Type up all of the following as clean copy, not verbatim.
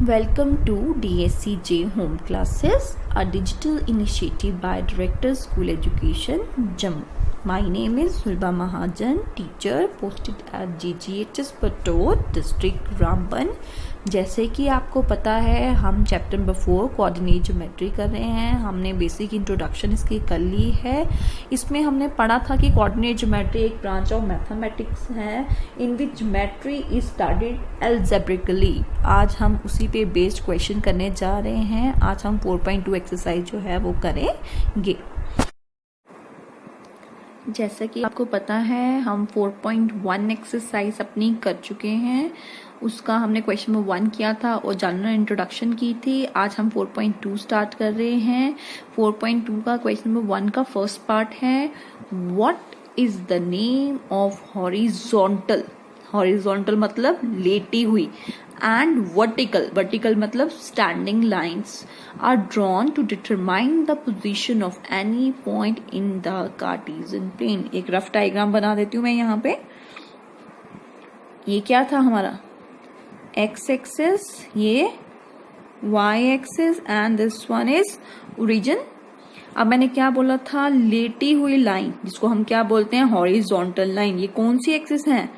Welcome to DSCJ Home Classes, a digital initiative by Director School Education, Jammu. My name is Zulba Mahajan, teacher posted at GGHS Pator, District Ramban. जैसे कि आपको पता है हम chapter number 4 coordinate geometry कर रहे हैं। हमने बेसिक इंट्रोडक्शन इसकी कर ली है। इसमें हमने पढ़ा था कि कोऑर्डिनेट ज्योमेट्री एक ब्रांच ऑफ मैथमेटिक्स है इन विच ज्योमेट्री इज स्टडीड अलजेब्रिकली। आज हम उसी पे बेस्ड क्वेश्चन करने जा रहे हैं। आज हम 4.2 एक्सरसाइज जो है वो करेंगे। जैसा कि आपको पता है हम 4.1 एक्सरसाइज अपनी कर चुके हैं। उसका हमने क्वेश्चन नंबर 1 किया था और जनरल इंट्रोडक्शन की थी। आज हम 4.2 स्टार्ट कर रहे हैं। 4.2 का क्वेश्चन नंबर 1 का फर्स्ट पार्ट है, what is the name of horizontal. Horizontal मतलब लेटी हुई, एंड वर्टिकल, वर्टिकल मतलब standing lines are drawn to determine the position of any point in the Cartesian plane. एक रफ डायग्राम बना देती हूँ मैं यहाँ पे। ये क्या था हमारा x एक्सिस, ये y axis and this one is origin. अब मैंने क्या बोला था, लेटी हुई लाइन जिसको हम क्या बोलते हैं, हॉरिजॉन्टल लाइन। ये कौन सी एक्सिस है,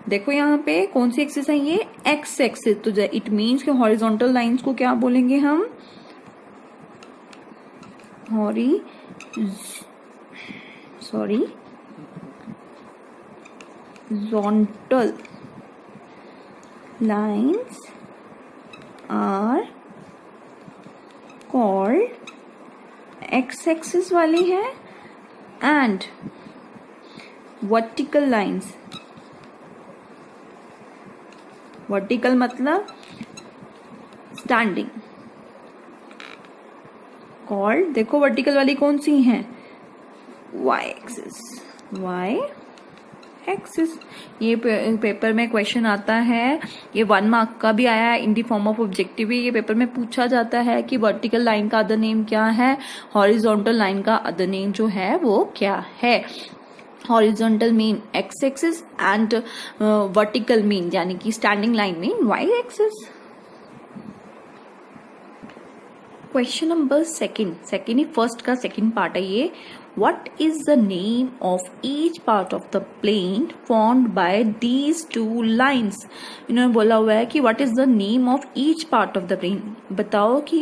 देखो यहाँ पे कौन सी एक्सिस है, ये x एक्सिस। तो इट मीन्स कि हॉरिजॉन्टल लाइंस को क्या बोलेंगे हम, horizontal lines are called x-axis वाली है, and vertical lines, vertical मतलब standing, called, देखो वर्टिकल वाली कौन सी है, y-axis, एक्सिस। ये पेपर में क्वेश्चन आता है, ये 1 मार्क का भी आया है in the form of objective. ये पेपर में पूछा जाता है कि वर्टिकल लाइन का अदर नेम क्या है, हॉरिजॉन्टल लाइन का अदर नेम जो है वो क्या है। Horizontal mean X axis and vertical mean यानी कि standing line mean Y axis. Question number second ही फर्स्ट का सेकेंड पार्ट है ये, what is the name of each part of the plane formed by these two lines। इन्होंने बोला हुआ है कि what is the name of each part of the plane। बताओ कि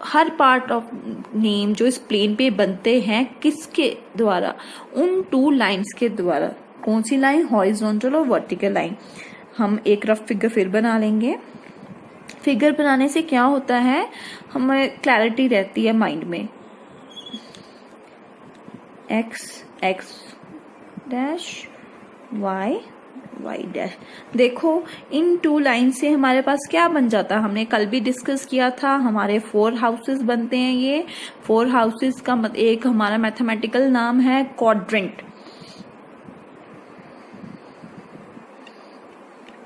हर पार्ट ऑफ नेम जो इस प्लेन पे बनते हैं किसके द्वारा, उन 2 लाइन्स के द्वारा। कौन सी लाइन, हॉरिजॉन्टल और वर्टिकल लाइन। हम एक रफ फिगर फिर बना लेंगे। फिगर बनाने से क्या होता है, हमें क्लैरिटी रहती है माइंड में। x dash y dash. देखो इन 2 लाइन से हमारे पास क्या बन जाता है, हमने कल भी डिस्कस किया था, हमारे 4 हाउसेस बनते हैं। ये 4 हाउसेस का एक हमारा मैथमेटिकल नाम है क्वाड्रेंट।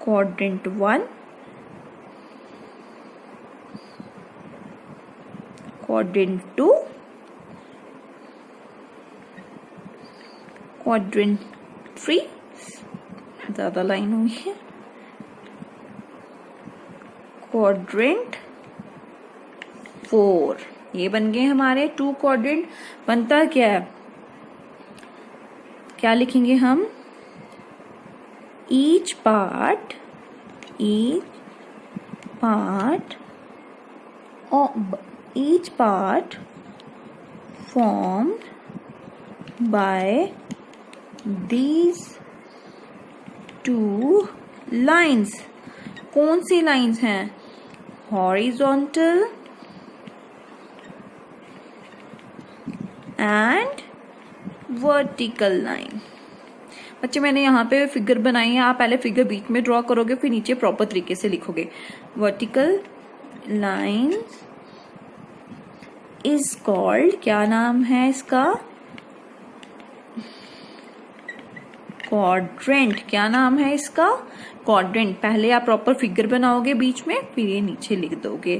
क्वाड्रेंट 1, क्वाड्रेंट 2, क्वाड्रेंट 3, ज्यादा लाइन हुई है, क्वाड्रेंट 4। ये बन गए हमारे 2 क्वाड्रेंट। बनता क्या है, क्या लिखेंगे हम, each part formed by these 2 lines। कौन सी लाइन्स हैं, हॉरिजॉन्टल एंड वर्टिकल लाइन। बच्चे मैंने यहाँ पे फिगर बनाई है, आप पहले फिगर बीच में ड्रॉ करोगे फिर नीचे प्रॉपर तरीके से लिखोगे। वर्टिकल लाइन इज कॉल्ड, क्या नाम है इसका, क्वाड्रेंट। क्या नाम है इसका, क्वाड्रेंट। पहले आप प्रॉपर फिगर बनाओगे बीच में, फिर ये नीचे लिख दोगे।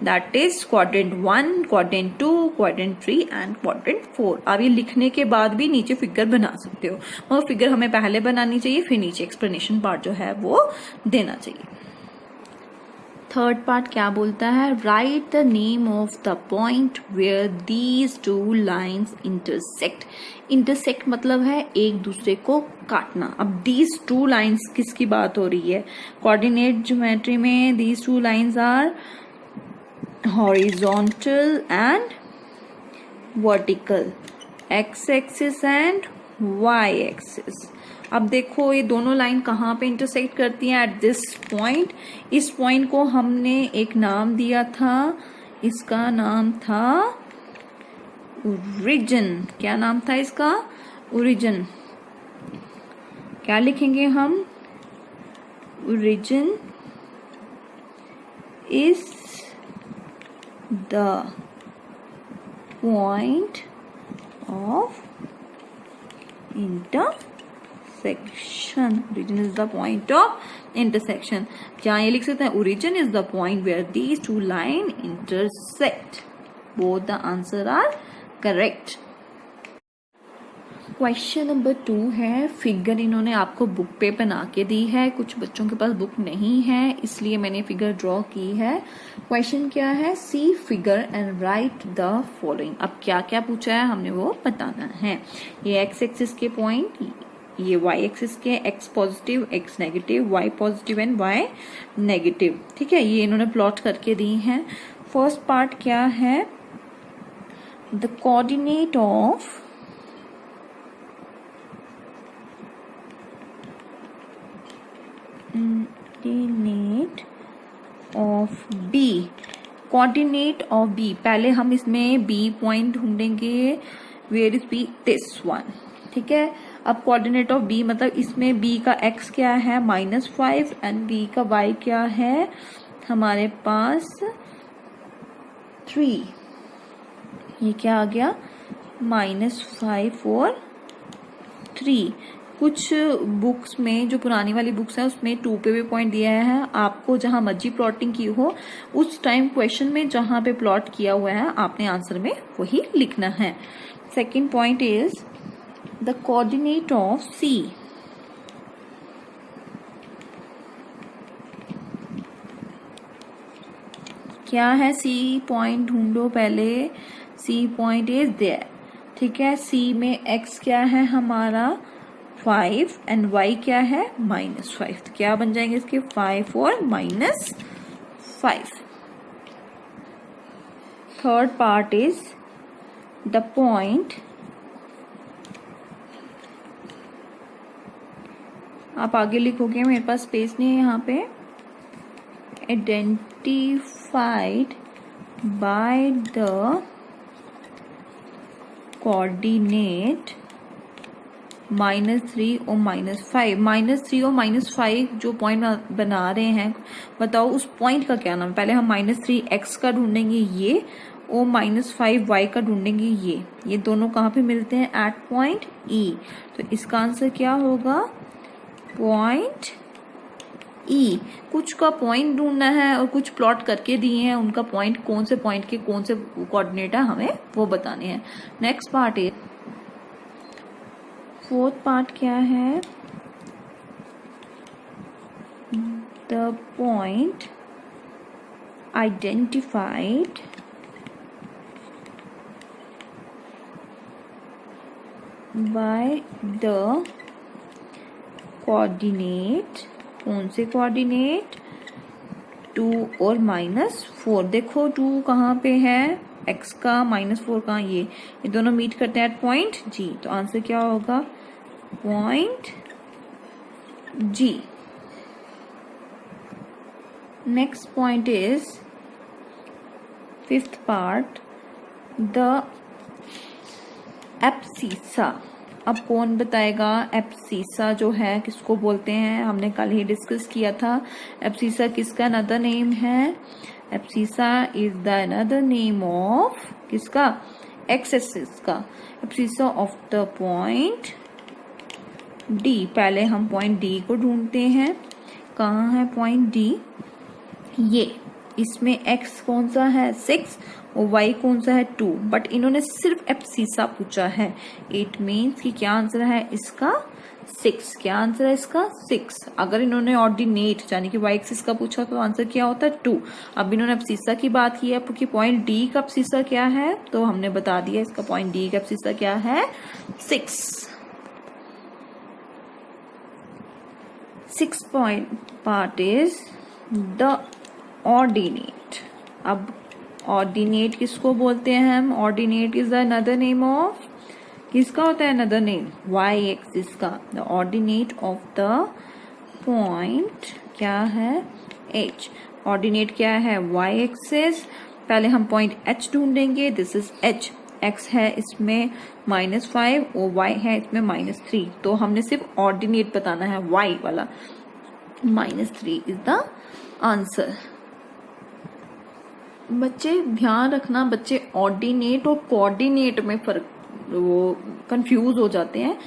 That is quadrant 1, quadrant 2, quadrant 3 and quadrant 4। अब ये लिखने के बाद भी नीचे फिगर बना सकते हो, और फिगर हमें पहले बनानी चाहिए, फिर नीचे एक्सप्लेनेशन पार्ट जो है वो देना चाहिए। थर्ड पार्ट क्या बोलता है, write the name of the point where these two lines intersect. Intersect मतलब है एक दूसरे को काटना। अब दीज टू लाइन्स किसकी बात हो रही है, कोऑर्डिनेट ज्योमेट्री में these two lines are horizontal and vertical, X axis and Y axis. अब देखो ये दोनों लाइन कहाँ पे इंटरसेक्ट करती हैं, एट दिस पॉइंट। इस पॉइंट को हमने एक नाम दिया था, इसका नाम था ओरिजिन। क्या नाम था इसका, ओरिजिन। क्या लिखेंगे हम, origin is the point of intersection. Origin is the point of intersection. क्या ये लिख सकते हैं, origin is the point where these two lines intersect. Both the answer are correct. Question number 2 है, फिगर इन्होंने आपको बुक पे बना के दी है, कुछ बच्चों के पास बुक नहीं है इसलिए मैंने फिगर ड्रॉ की है। क्वेश्चन क्या है, see figure and write the following. अब क्या क्या पूछा है हमने वो बताना है। ये एक्स एक्सिस के पॉइंट, ये वाई एक्सिस के, X positive X negative, Y positive and Y negative. ठीक है, ये इन्होंने प्लॉट करके दी है। फर्स्ट पार्ट क्या है, the coordinate of B, coordinate of B. पहले हम इसमें बी पॉइंट ढूंढेंगे, where is B, this one. ठीक है, अब कोऑर्डिनेट ऑफ बी मतलब इसमें बी का एक्स क्या है, -5 एंड बी का वाई क्या है हमारे पास 3। ये क्या आ गया, -5 और 3। कुछ बुक्स में, जो पुरानी वाली बुक्स है उसमें 2 पे भी पॉइंट दिया है। आपको जहां मर्जी प्लॉटिंग की हो उस टाइम क्वेश्चन में जहां पे प्लॉट किया हुआ है आपने आंसर में वही लिखना है। Second point is the coordinate of C. क्या है, सी पॉइंट ढूंढो पहले। C point is there. ठीक है, सी में एक्स क्या है हमारा 5 एंड y क्या है -5। तो क्या बन जाएंगे इसके, 5 और -5। Third part is the point, आप आगे लिखोगे, मेरे पास स्पेस नहीं है यहाँ पे। आइडेंटिफाइड बाय द कोऑर्डिनेट -3 और -5। -3 और -5 जो पॉइंट बना रहे हैं, बताओ उस पॉइंट का क्या नाम है। पहले हम -3x का ढूंढेंगे ये, और -5y का ढूंढेंगे ये दोनों कहाँ पे मिलते हैं, एट पॉइंट E। तो इसका आंसर क्या होगा, पॉइंट E। कुछ का पॉइंट ढूंढना है और कुछ प्लॉट करके दिए हैं, उनका पॉइंट कौन से पॉइंट के कौन से कोऑर्डिनेट है हमें वो बताने हैं। नेक्स्ट पार्ट है, फोर्थ पार्ट क्या है, the point identified by the coordinate. कौन से कोऑर्डिनेट, 2 और -4। देखो 2 कहाँ पे है, x का, -4 कहाँ, ये दोनों मीट करते हैं एट पॉइंट G। तो आंसर क्या होगा, point G। Next point is fifth part, the abscissa. अब कौन बताएगा, एब्सिसा जो है किसको बोलते हैं, हमने कल ही डिस्कस किया था। एब्सिसा किसका अनदर नेम है, abscissa is the another name of किसका, एक्स एक्सिस का। Abscissa of the point D। पहले हम पॉइंट D को ढूंढते हैं, कहाँ है पॉइंट D, ये इसमें x कौन सा है 6 और y कौन सा है 2, बट इन्होंने सिर्फ एब्सिसा पूछा है। इट मीन्स कि क्या आंसर है इसका 6। क्या आंसर है इसका 6। अगर इन्होंने ऑर्डिनेट यानी कि y एक्सिस का पूछा तो आंसर क्या होता है 2। अब इन्होंने एब्सिसा की बात की है कि पॉइंट डी का एब्सिसा क्या है, तो हमने बता दिया इसका पॉइंट डी का एब्सिसा क्या है 6। 6 पार्ट इज द ऑर्डिनेट। अब ऑर्डिनेट किसको बोलते हैं हम? Ordinate is another name of, किसका होता है अनदर नेम? वाई एक्सिस का। The ordinate of the point क्या है एच। ऑर्डिनेट क्या है वाई एक्सिस। पहले हम पॉइंट एच ढूंढेंगे। This is H. एक्स है इसमें -5 और वाई है इसमें -3, तो हमने सिर्फ ऑर्डिनेट बताना है वाई वाला। -3 इज द आंसर। बच्चे ध्यान रखना, बच्चे ऑर्डिनेट और कोऑर्डिनेट में फर्क वो कंफ्यूज हो जाते हैं।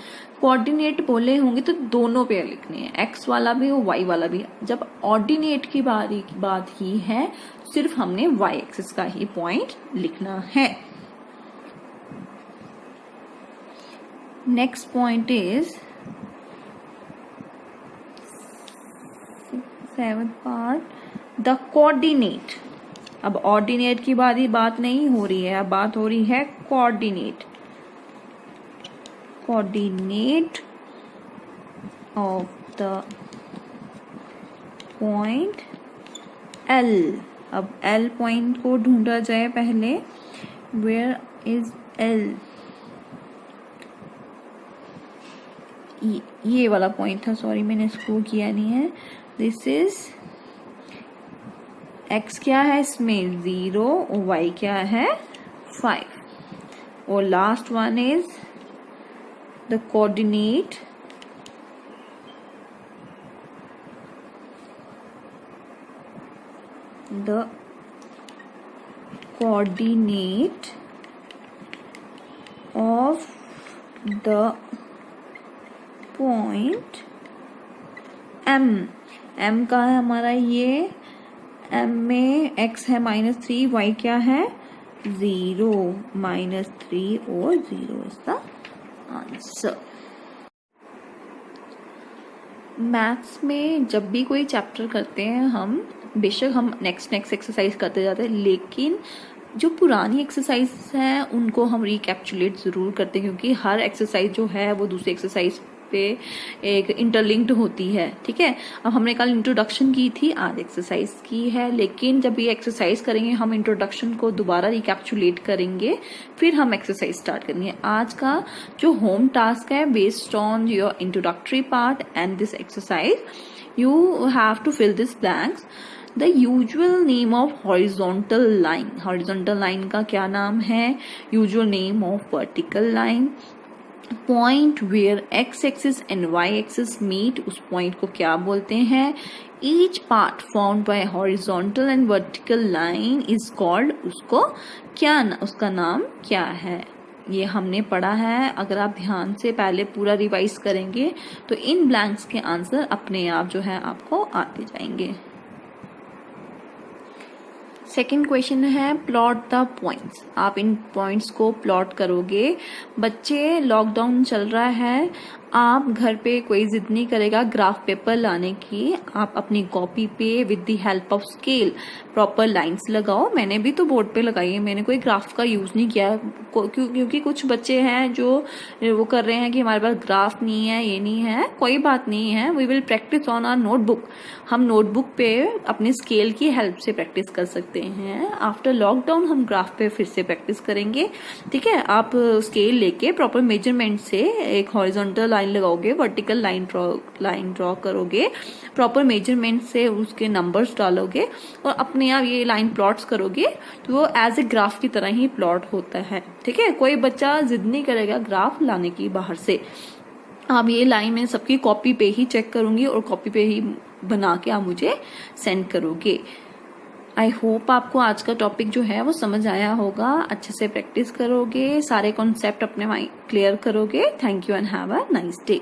कोऑर्डिनेट बोले होंगे तो दोनों पे लिखने हैं, एक्स वाला भी और वाई वाला भी। जब ऑर्डिनेट की बात ही है सिर्फ हमने वाई एक्सिस का ही पॉइंट लिखना है। Next point is 7th part, the coordinate. अब ऑर्डिनेट की बात नहीं हो रही है, अब बात हो रही है coordinate. Coordinate of the point L. अब एल पॉइंट को ढूंढा जाए पहले। Where is L? ये वाला पॉइंट था, सॉरी मैंने इसको किया नहीं है। दिस इज x क्या है इसमें 0 और y क्या है 5। और last one is the coordinate of the point m। m का है हमारा ये, m में x है -3, y क्या है 0, -3 और 0 इज द आंसर। मैथ्स में जब भी कोई चैप्टर करते हैं हम, बेशक हम नेक्स्ट एक्सरसाइज करते जाते हैं, लेकिन जो पुरानी एक्सरसाइज हैं उनको हम रिकैप्चुलेट ज़रूर करते हैं, क्योंकि हर एक्सरसाइज जो है वो दूसरी एक्सरसाइज पे एक इंटरलिंक्ड होती है। ठीक है, अब हमने कल इंट्रोडक्शन की थी, आज एक्सरसाइज की है, लेकिन जब ये एक्सरसाइज करेंगे हम इंट्रोडक्शन को दोबारा रिकैप्चुलेट करेंगे, फिर हम एक्सरसाइज स्टार्ट करेंगे। आज का जो होम टास्क है, based on your introductory part and this exercise, you have to fill this blanks. The usual name of horizontal line. Horizontal line का क्या नाम है? Usual name of vertical line. Point where X axis and Y axis meet, उस point को क्या बोलते हैं? Each part formed by horizontal and vertical line is called, उसको क्या उसका नाम क्या है? ये हमने पढ़ा है। अगर आप ध्यान से पहले पूरा रिवाइज करेंगे तो इन ब्लैंक्स के आंसर अपने आप जो है आपको आते जाएंगे। सेकेंड क्वेश्चन है प्लॉट द पॉइंट्स। आप इन पॉइंट्स को प्लॉट करोगे। बच्चे, लॉकडाउन चल रहा है, आप घर पे कोई जिद नहीं करेगा ग्राफ पेपर लाने की। आप अपनी कॉपी पे with the help of scale proper lines लगाओ। मैंने भी तो बोर्ड पे लगाई है, मैंने कोई ग्राफ का यूज नहीं किया, क्योंकि कुछ बच्चे हैं जो वो कर रहे हैं कि हमारे पास ग्राफ नहीं है, ये नहीं है। कोई बात नहीं है, we will practice on our notebook. हम नोटबुक पे अपनी स्केल की हेल्प से प्रैक्टिस कर सकते हैं। आफ्टर लॉकडाउन हम ग्राफ पे फिर से प्रैक्टिस करेंगे। ठीक है, आप स्केल लेके प्रॉपर मेजरमेंट से एक हॉरिजॉन्टल लाइन लगाओगे, वर्टिकल लाइन ड्रॉ करोगे, प्रॉपर मेजरमेंट से उसके नंबर्स डालोगे और अपने आप ये लाइन प्लॉट्स करोगे, तो वो एज ए ग्राफ की तरह ही प्लॉट होता है। ठीक है, कोई बच्चा जिद नहीं करेगा ग्राफ लाने की बाहर से। आप ये लाइन मैं सबकी कॉपी पे ही चेक करूंगी और कॉपी पे ही बना के आप मुझे सेंड करोगे। आई होप आपको आज का टॉपिक जो है वो समझ आया होगा। अच्छे से प्रैक्टिस करोगे, सारे कॉन्सेप्ट अपने माइंड क्लियर करोगे। Thank you and have a nice day.